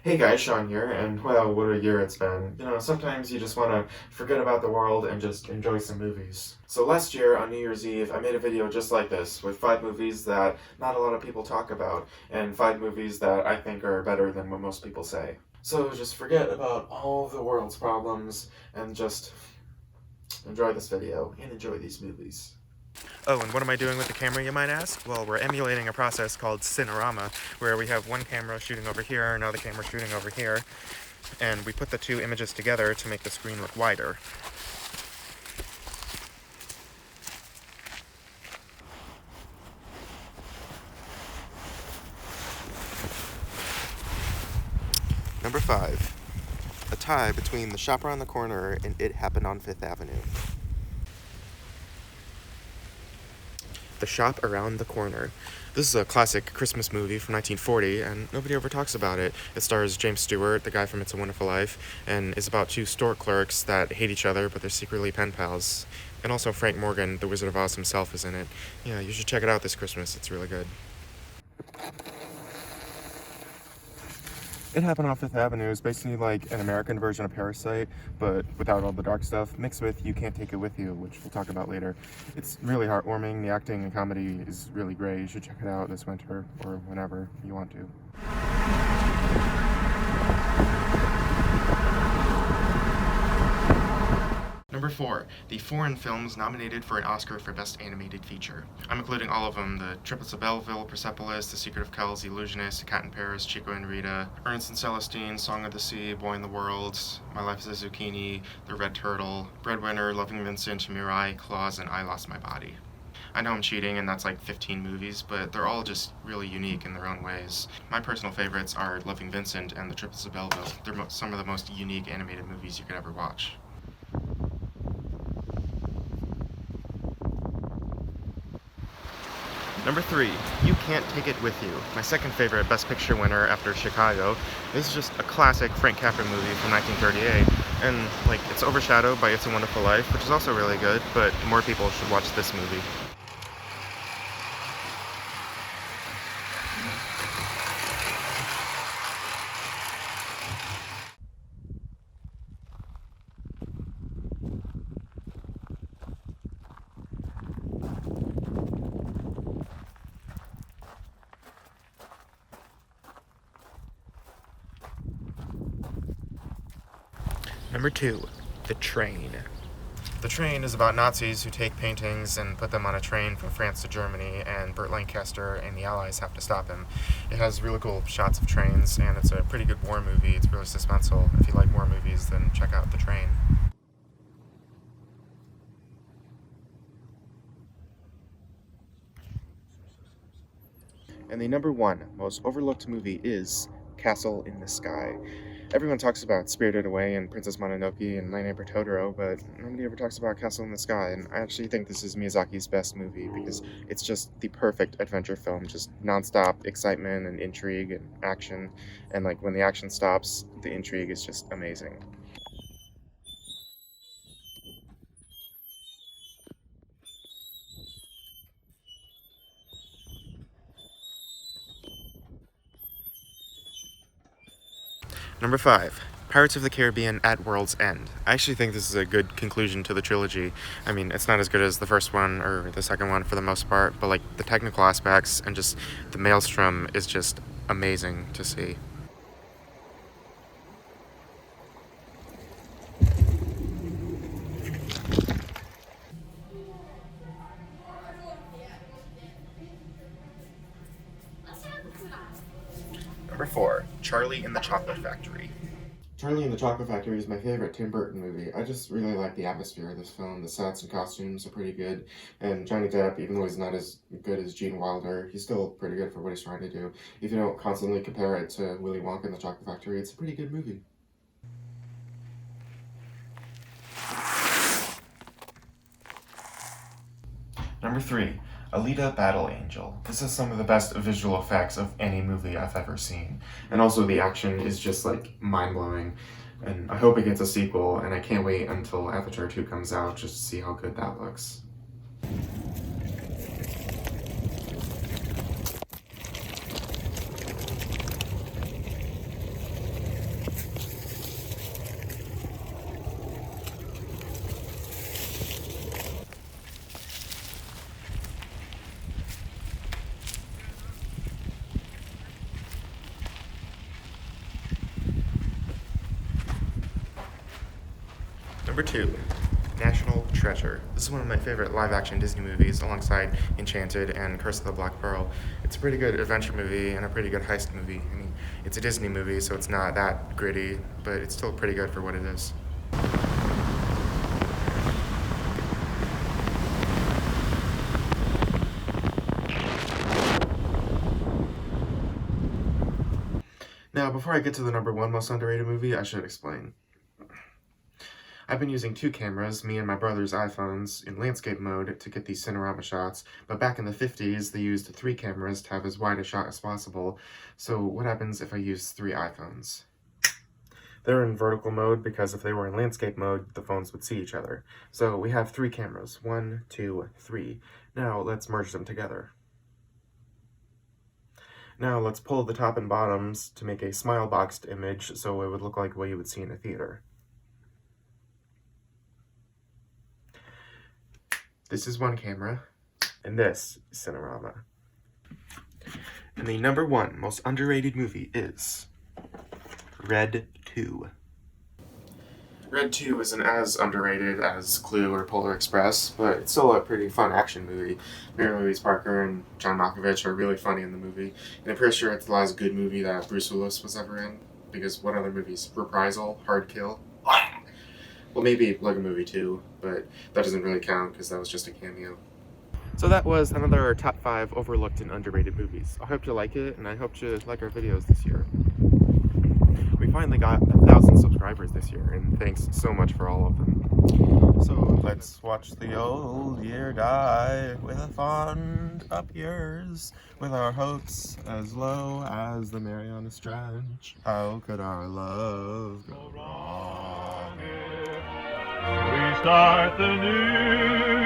Hey guys, Sean here, and well, what a year it's been. You know, sometimes you just want to forget about the world and just enjoy some movies. So last year on New Year's Eve, I made a video just like this, with 5 movies that not a lot of people talk about, and 5 movies that I think are better than what most people say. So just forget about all of the world's problems, and just enjoy this video, and enjoy these movies. Oh, and what am I doing with the camera, you might ask? Well, we're emulating a process called Cinerama, where we have one camera shooting over here, another camera shooting over here, and we put the two images together to make the screen look wider. Number 5. A tie between The Shop Around the Corner and It Happened on Fifth Avenue. The Shop Around the Corner. This is a classic Christmas movie from 1940, and nobody ever talks about it. It stars James Stewart, the guy from It's a Wonderful Life, and is about two store clerks that hate each other, but they're secretly pen pals. And also Frank Morgan, the Wizard of Oz himself, is in it. Yeah, you should check it out this Christmas. It's really good. It Happened on Fifth Avenue is basically like an American version of Parasite, but without all the dark stuff, mixed with You Can't Take It With You, which we'll talk about later. It's really heartwarming. The acting and comedy is really great. You should check it out this winter or whenever you want to. Number 4, the foreign films nominated for an Oscar for Best Animated Feature. I'm including all of them: The Triplets of Belleville, Persepolis, The Secret of Kells, The Illusionist, Cat in Paris, Chico and Rita, Ernest and Celestine, Song of the Sea, Boy in the World, My Life as a Zucchini, The Red Turtle, Breadwinner, Loving Vincent, Mirai, Claus, and I Lost My Body. I know I'm cheating, and that's like 15 movies, but they're all just really unique in their own ways. My personal favorites are Loving Vincent and The Triplets of Belleville. They're some of the most unique animated movies you could ever watch. Number 3, You Can't Take It With You. My second favorite Best Picture winner after Chicago. This is just a classic Frank Capra movie from 1938, and it's overshadowed by It's a Wonderful Life, which is also really good, but more people should watch this movie. Number 2, The Train. The Train is about Nazis who take paintings and put them on a train from France to Germany, and Burt Lancaster and the Allies have to stop him. It has really cool shots of trains, and it's a pretty good war movie. It's really suspenseful. If you like war movies, then check out The Train. And the number 1 most overlooked movie is Castle in the Sky. Everyone talks about Spirited Away and Princess Mononoke and My Neighbor Totoro, but nobody ever talks about Castle in the Sky, and I actually think this is Miyazaki's best movie because it's just the perfect adventure film, just nonstop excitement and intrigue and action, and when the action stops, the intrigue is just amazing. Number 5, Pirates of the Caribbean at World's End. I actually think this is a good conclusion to the trilogy. I mean, it's not as good as the first one or the second one for the most part, but the technical aspects and just the maelstrom is just amazing to see. Number 4, Charlie and the Chocolate Factory. Charlie and the Chocolate Factory is my favorite Tim Burton movie. I just really like the atmosphere of this film. The sets and costumes are pretty good, and Johnny Depp, even though he's not as good as Gene Wilder, he's still pretty good for what he's trying to do. If you don't constantly compare it to Willy Wonka and the Chocolate Factory, it's a pretty good movie. Number 3, Alita Battle Angel. This is some of the best visual effects of any movie I've ever seen. And also the action is just mind-blowing. And I hope it gets a sequel, and I can't wait until Avatar 2 comes out just to see how good that looks. Number 2, National Treasure. This is one of my favorite live-action Disney movies alongside Enchanted and Curse of the Black Pearl. It's a pretty good adventure movie and a pretty good heist movie. I mean, it's a Disney movie, so it's not that gritty, but it's still pretty good for what it is. Now, before I get to the number 1 most underrated movie, I should explain. I've been using 2 cameras, me and my brother's iPhones, in landscape mode to get these Cinerama shots, but back in the 50s, they used 3 cameras to have as wide a shot as possible. So what happens if I use 3 iPhones? They're in vertical mode because if they were in landscape mode, the phones would see each other. So we have 3 cameras, 1, 2, 3. Now let's merge them together. Now let's pull the top and bottoms to make a smile boxed image so it would look like what you would see in a theater. This is one camera, and this is Cinerama. And the number 1 most underrated movie is Red 2. Red 2 isn't as underrated as Clue or Polar Express, but it's still a pretty fun action movie. Mary Louise Parker and John Malkovich are really funny in the movie, and I'm pretty sure it's the last good movie that Bruce Willis was ever in, because what other movies? Reprisal? Hard Kill? Well, maybe Lego Movie 2, but that doesn't really count because that was just a cameo. So that was another top 5 overlooked and underrated movies. I hope you like it, and I hope you like our videos this year. We finally got 1,000 subscribers this year, and thanks so much for all of them. So let's watch the old year die with fond up years, with our hopes as low as the Mariana Trench. How could our love go wrong? We start the new